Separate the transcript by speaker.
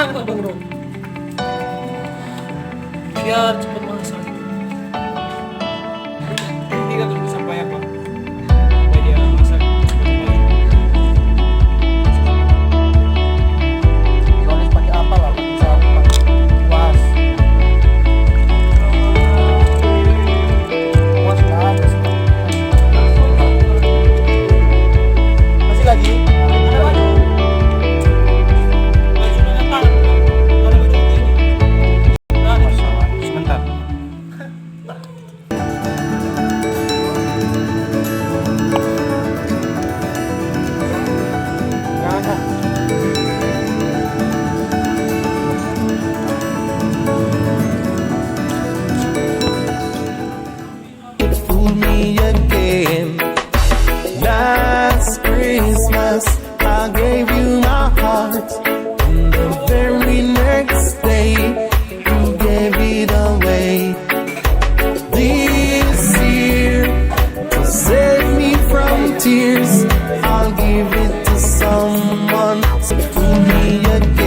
Speaker 1: Hangat dong bro. Biar cepet masak. Kita tunggu sampai apa? Sampai dia masak.
Speaker 2: Tulis pakai apa lah? Pakai sapu, pakai kuas. Kuas nggak ada sih. Masih lagi? Ada baju.
Speaker 1: Baju dengan tangan. Ada baju ini. Nah,
Speaker 2: Masalah. Sebentar. Jangan.
Speaker 3: Fool me again. Last Christmas, I gave you my heart, and the very next day, you gave it away. This year, to save me from tears, I'll give it to someone. So fool me again.